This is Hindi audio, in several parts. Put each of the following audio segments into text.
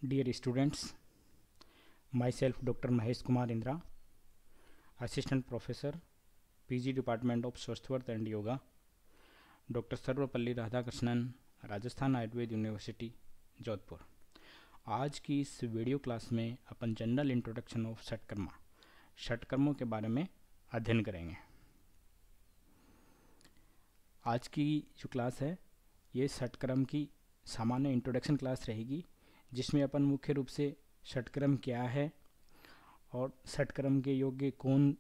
Dear students, myself Dr. Mahesh Kumar Indra, Assistant Professor, PG Department of Swasthwarth and Yoga, Dr. Sarvepalli Radhakrishnan, Rajasthan Ayurveda university Jodhpur. आज की इस वीडियो क्लास में अपन जनरल इंट्रोडक्शन ऑफ षटकर्मों के बारे में अध्ययन करेंगे। आज की जो क्लास है ये षटकर्म की सामान्य इंट्रोडक्शन क्लास रहेगी, जिसमें अपन मुख्य रूप से षटकर्म क्या है और षटकर्म के योग्य कौन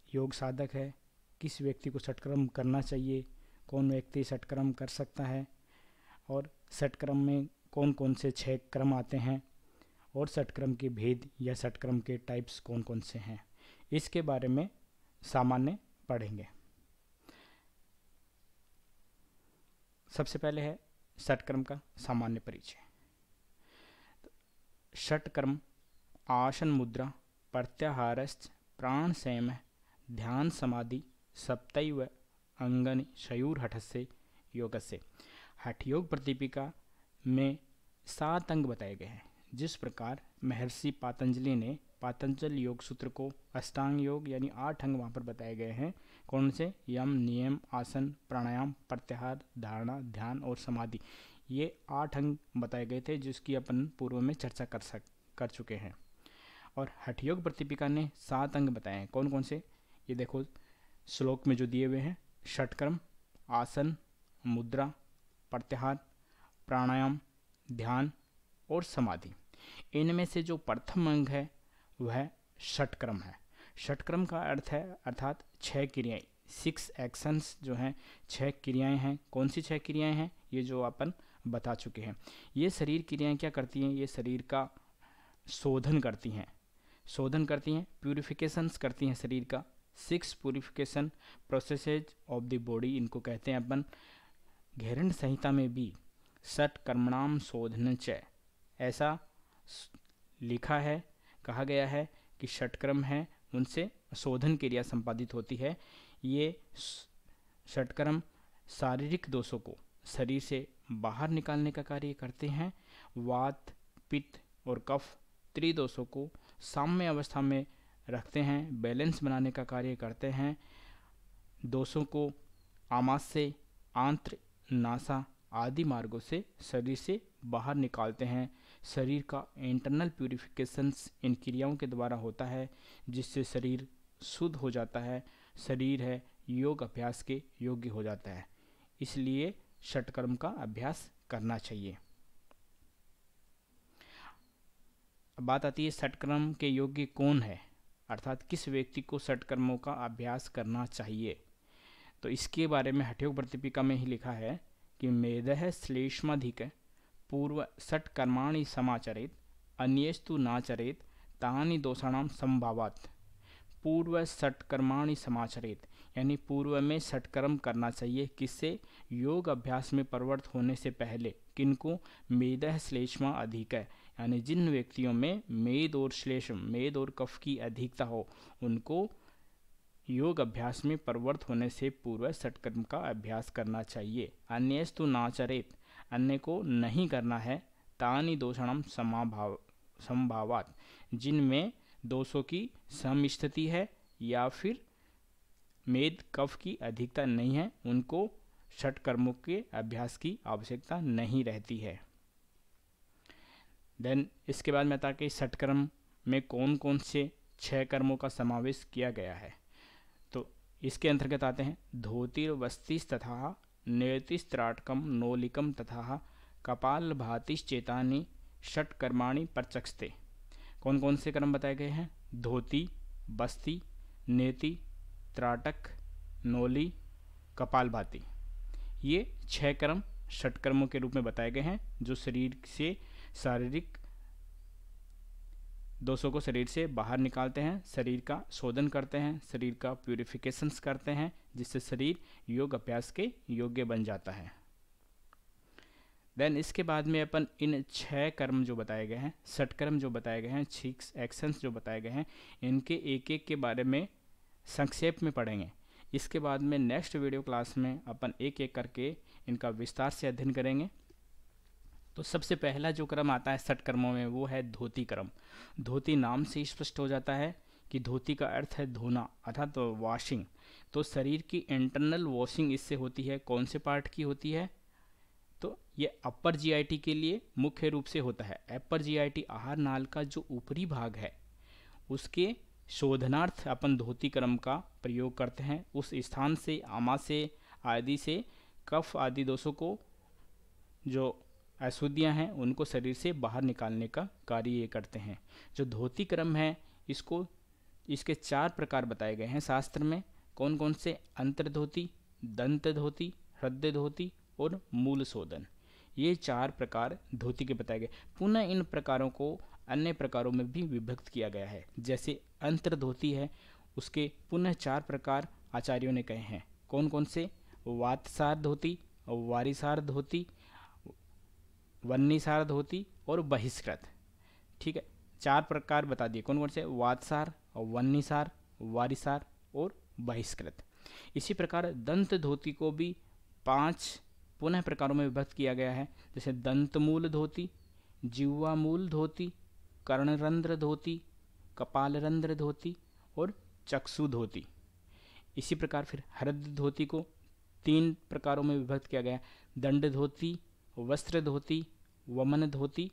योग साधक है, किस व्यक्ति को षटकर्म करना चाहिए, कौन व्यक्ति षटकर्म कर सकता है और षटकर्म में कौन कौन से 6 क्रम आते हैं और षटकर्म के भेद या षटकर्म के टाइप्स कौन कौन से हैं, इसके बारे में सामान्य पढ़ेंगे। सबसे पहले है षटकर्म का सामान्य परिचय। षटकर्म आसन मुद्रा प्रत्याहारश्च प्राण संयम ध्यान समाधि सप्तैव अंगनि शयूरहठस्य योगस्य। हठ योग प्रतिपिका में 7 अंग बताए गए हैं। जिस प्रकार महर्षि पातंजलि ने पातंजल योग सूत्र को अष्टांग योग यानी 8 अंग वहाँ पर बताए गए हैं। कौन से? यम, नियम, आसन, प्राणायाम, प्रत्याहार, धारणा, ध्यान और समाधि। ये 8 अंग बताए गए थे जिसकी अपन पूर्व में चर्चा कर चुके हैं। और हठ योग प्रतिपिका ने 7 अंग बताए हैं। कौन कौन से? ये देखो श्लोक में जो दिए हुए हैं। षटकर्म आसन, मुद्रा, प्रत्याहार, प्राणायाम, ध्यान और समाधि। इनमें से जो प्रथम अंग है वह षटकर्म है। षटकर्म का अर्थ है अर्थात 6 क्रियाएं, 6 एक्शंस जो हैं, 6 क्रियाएं हैं। कौन सी 6 क्रियाएं हैं? ये जो अपन बता चुके हैं। ये शरीर क्रियाएं क्या करती हैं? ये शरीर का शोधन करती हैं, प्यूरिफिकेशंस करती हैं शरीर का। 6 purification processes of the body इनको कहते हैं अपन। घेरंड संहिता में भी षटकर्मणाम शोधन च ऐसा लिखा है, कहा गया है कि षटकर्म है उनसे शोधन क्रिया संपादित होती है। ये षटकर्म शारीरिक दोषों को शरीर से बाहर निकालने का कार्य करते हैं। वात, पित्त और कफ त्रिदोषों को साम्य अवस्था में रखते हैं, बैलेंस बनाने का कार्य करते हैं। दोषों को आमाशय, आंत्र, नासा आदि मार्गों से शरीर से बाहर निकालते हैं। शरीर का इंटरनल प्यूरिफिकेशंस इन क्रियाओं के द्वारा होता है, जिससे शरीर शुद्ध हो जाता है। शरीर है योग अभ्यास के योग्य हो जाता है। इसलिए षटकर्म का अभ्यास करना चाहिए। अब बात आती है षटकर्म के योग्य कौन है, अर्थात किस व्यक्ति को षटकर्मों का अभ्यास करना चाहिए। तो इसके बारे में हठ योग प्रतिपिका में ही लिखा है कि मेदः श्लेष्माधिक पूर्व षटकर्माणि समाचरेत अन्येस्तु नाचरेत तानि दोषाणाम संभावात्। पूर्व षटकर्माणि समाचरेत यानी पूर्व में षटकर्म करना चाहिए। किससे? योग अभ्यास में प्रवृत्त होने से पहले। किनको? मेदः श्लेष्मा अधिक यानी जिन व्यक्तियों में मेद और श्लेष्म, मेद और कफ की अधिकता हो, उनको योग अभ्यास में प्रवृत्त होने से पूर्व षटकर्म का अभ्यास करना चाहिए। अन्यस्तु नाचरेत, अन्य को नहीं करना है। तानि दोषाणाम संभावात्, जिनमें दोषों की समस्थिति है या फिर मेद कफ की अधिकता नहीं है, उनको षटकर्मों के अभ्यास की आवश्यकता नहीं रहती है। देन इसके बाद में आता है कि षटकर्म में कौन कौन से 6 कर्मों का समावेश किया गया है। तो इसके अंतर्गत आते हैं धोतिर्वस्तिस् तथा नेतिस्त्राटकम नोलिकम तथा कपालभातिश्चेतानि षटकर्माणि प्रचक्षते। कौन कौन से कर्म बताए गए हैं? धोती, बस्ती, नेति, त्राटक, नोली, कपालभाति। ये 6 कर्म षटकर्मों के रूप में बताए गए हैं, जो शरीर से शारीरिक दोषों को शरीर से बाहर निकालते हैं, शरीर का शोधन करते हैं, शरीर का प्यूरिफिकेशंस करते हैं, जिससे शरीर योग अभ्यास के योग्य बन जाता है। देन इसके बाद में अपन इन 6 कर्म जो बताए गए हैं, षटकर्म जो बताए गए हैं, 6 एक्शंस जो बताए गए हैं, इनके एक एक के बारे में संक्षेप में पढ़ेंगे। इसके बाद में नेक्स्ट वीडियो क्लास में अपन एक एक करके इनका विस्तार से अध्ययन करेंगे। तो सबसे पहला जो क्रम आता है षट कर्मों में वो है धोती क्रम। धोती नाम से स्पष्ट हो जाता है कि धोती का अर्थ है धोना अर्थात तो वॉशिंग। तो शरीर की इंटरनल वॉशिंग इससे होती है। कौन से पार्ट की होती है? तो ये अपर जीआईटी के लिए मुख्य रूप से होता है। अपर जीआईटी आहार नाल का जो ऊपरी भाग है उसके शोधनार्थ अपन धोती क्रम का प्रयोग करते हैं। उस स्थान से आमाशय आदि से कफ आदि दोषों को, जो अशुद्धियां हैं, उनको शरीर से बाहर निकालने का कार्य ये करते हैं। जो धोती क्रम है इसके 4 प्रकार बताए गए हैं शास्त्र में। कौन कौन से? अंतर्धोती, दंत धोती, हृदय धोती और मूल शोधन। ये 4 प्रकार धोती के बताए गए। पुनः इन प्रकारों को अन्य प्रकारों में भी विभक्त किया गया है। जैसे अंतर्धोती है उसके पुनः 4 प्रकार आचार्यों ने कहे हैं। कौन कौन से? वातसार धोती, वारिसार धोती, वन्नीसार धोती और बहिष्कृत। ठीक है, 4 प्रकार बता दिए। कौन कौन से? वातसार, वन्नीसार, वारिसार और बहिष्कृत। इसी प्रकार दंत धोती को भी 5 पुनः प्रकारों में विभक्त किया गया है। जैसे दंतमूल धोती, जिह्वामूल धोती, कर्णरंध्र धोती, कपालरंध्र धोती और चक्षु धोती। इसी प्रकार फिर हृदय धोती को 3 प्रकारों में विभक्त किया गया है। दंड धोती, वस्त्र धोती, वमन धोती,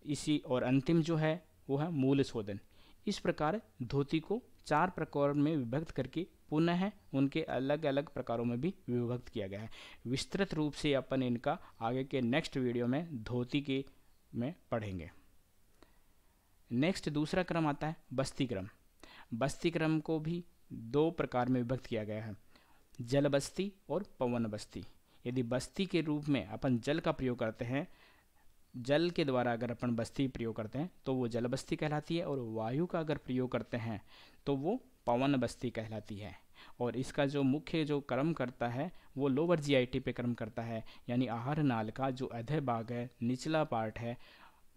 इसी और अंतिम जो है वो है मूल शोधन। इस प्रकार धोती को 4 प्रकारों में विभक्त करके पुनः उनके अलग अलग प्रकारों में भी विभक्त किया गया है। विस्तृत रूप से अपन इनका आगे के नेक्स्ट वीडियो में धोती के में पढ़ेंगे। नेक्स्ट दूसरा क्रम आता है बस्ती क्रम। बस्ती क्रम को भी 2 प्रकार में विभक्त किया गया है, जल बस्ती और पवन बस्ती। यदि बस्ती के रूप में अपन जल का प्रयोग करते हैं, जल के द्वारा अगर अपन बस्ती प्रयोग करते हैं तो वो जल बस्ती कहलाती है, और वायु का अगर प्रयोग करते हैं तो वो पवन बस्ती कहलाती है। और इसका जो मुख्य जो कर्म करता है वो लोअर जीआईटी पे कर्म करता है, यानी आहार नाल का जो अधः भाग है, निचला पार्ट है,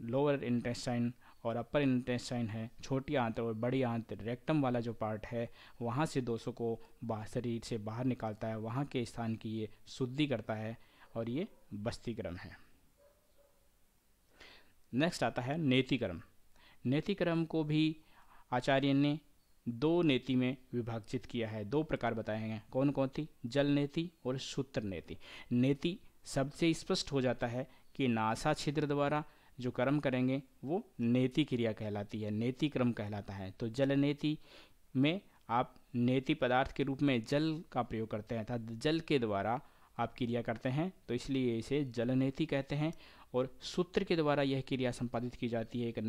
लोअर इंटेस्टाइन और अपर इंटेस्टाइन है, छोटी आंत और बड़ी आंत, रेक्टम वाला जो पार्ट है, वहाँ से दोषों को शरीर से बाहर निकालता है, वहाँ के स्थान की ये शुद्धि करता है, और ये बस्ती क्रम है। नेक्स्ट आता है नेति क्रम। नेति क्रम को भी आचार्य ने 2 नेति में विभाजित किया है। 2 प्रकार बताए हैं। कौन कौन थी? जल नेति और सूत्र नेति। नेति सबसे स्पष्ट हो जाता है कि नासा छिद्र द्वारा जो कर्म करेंगे वो नेति क्रिया कहलाती है, नेति क्रम कहलाता है। तो जल नेति में आप नेति पदार्थ के रूप में जल का प्रयोग करते हैं, अर्थात जल के द्वारा आप क्रिया करते हैं, तो इसलिए इसे जल नेति कहते हैं। और सूत्र के द्वारा यह क्रिया संपादित की जाती है। एक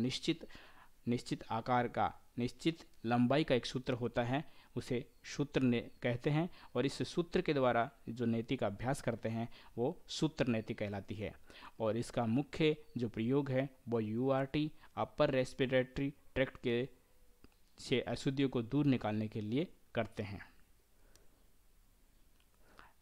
निश्चित आकार का, निश्चित लंबाई का एक सूत्र होता है, उसे सूत्र कहते हैं, और इस सूत्र के द्वारा जो नेति का अभ्यास करते हैं वो सूत्र नेति कहलाती है। और इसका मुख्य जो प्रयोग है वो यूआरटी, अपर रेस्पिरेटरी ट्रैक्ट के से अशुद्धियों को दूर निकालने के लिए करते हैं।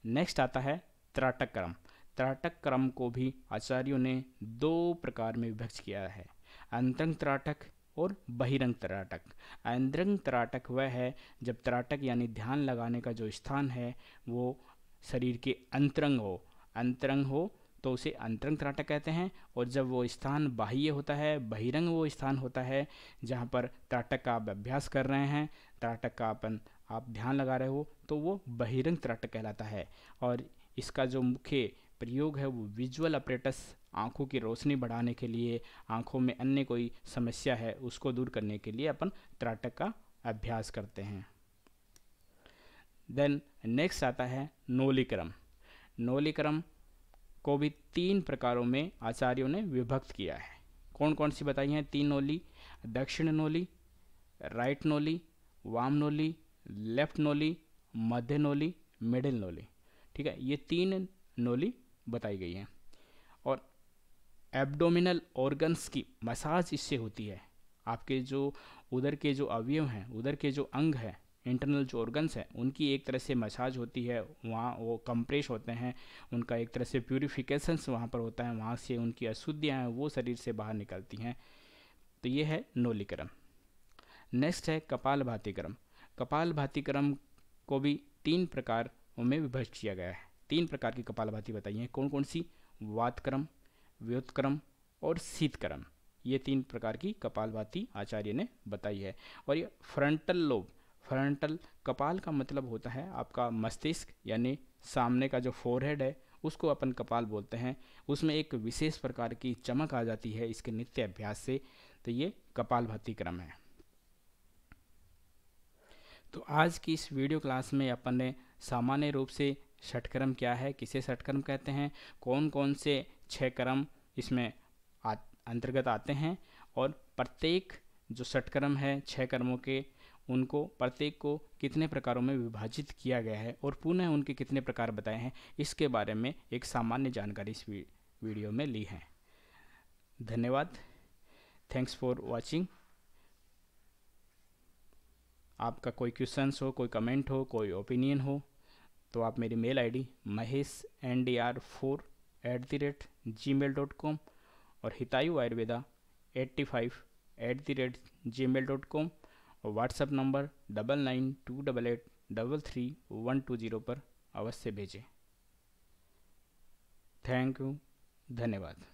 नेक्स्ट आता है त्राटक क्रम। त्राटक क्रम को भी आचार्यों ने 2 प्रकार में विभक्त किया है, अंतरंग त्राटक और बहिरंग त्राटक। अंतरंग त्राटक वह है जब त्राटक यानी ध्यान लगाने का जो स्थान है वो शरीर के अंतरंग हो तो उसे अंतरंग त्राटक कहते हैं। और जब वो स्थान बाह्य होता है, बहिरंग वो स्थान होता है जहाँ पर त्राटक का आप अभ्यास कर रहे हैं, त्राटक का आप ध्यान लगा रहे हो, तो वो बहिरंग त्राटक कहलाता है। और इसका जो मुख्य प्रयोग है वो विजुअल अपरेटस, आँखों की रोशनी बढ़ाने के लिए, आँखों में अन्य कोई समस्या है उसको दूर करने के लिए अपन त्राटक का अभ्यास करते हैं। देन नेक्स्ट आता है नोली क्रम। नोली क्रम को भी 3 प्रकारों में आचार्यों ने विभक्त किया है। कौन कौन सी बताई हैं 3 नोली? दक्षिण नोली, राइट नोली, वाम नोली, लेफ्ट नोली, मध्य नोली, मिडिल नोली। ठीक है, ये 3 नोली बताई गई हैं। और एब्डोमिनल ऑर्गन्स की मसाज इससे होती है। आपके जो उदर के जो अवयव हैं, उदर के जो अंग हैं, इंटरनल जो ऑर्गन्स हैं, उनकी एक तरह से मसाज होती है, वहाँ वो कंप्रेस होते हैं, उनका एक तरह से प्यूरिफिकेशंस वहाँ पर होता है, वहाँ से उनकी अशुद्धियाँ हैं वो शरीर से बाहर निकलती हैं। तो ये है नोली क्रम। नेक्स्ट है कपालभाति क्रम। कपालभाति क्रम को भी 3 प्रकार में विभक्त किया गया है। 3 प्रकार की कपालभाति बताई हैं। कौन कौन सी? वात क्रम, व्युत्क्रम और शीतक्रम, ये 3 प्रकार की कपालभाति आचार्य ने बताई है। और ये फ्रंटल लोब, फ्रंटल कपाल का मतलब होता है आपका मस्तिष्क, यानी सामने का जो फोरहेड है उसको अपन कपाल बोलते हैं। उसमें एक विशेष प्रकार की चमक आ जाती है इसके नित्य अभ्यास से, तो ये कपालभाति क्रम है। तो आज की इस वीडियो क्लास में अपन ने सामान्य रूप से षटक्रम क्या है, किसे षटक्रम कहते हैं, कौन कौन से 6 क्रम इसमें अंतर्गत आते हैं, और प्रत्येक जो षटक्रम है 6 क्रमों के, उनको प्रत्येक को कितने प्रकारों में विभाजित किया गया है और पुनः उनके कितने प्रकार बताए हैं, इसके बारे में एक सामान्य जानकारी इस वीडियो में ली है। धन्यवाद। Thanks for watching. आपका कोई क्वेश्चंस हो, कोई कमेंट हो, कोई ओपिनियन हो, तो आप मेरी मेल आईडी mahesndr4@gmail.com और हितायु आयुर्वेदा 85@gmail.com और व्हाट्सएप नंबर 9928833120 पर अवश्य भेजें। Thank you. धन्यवाद।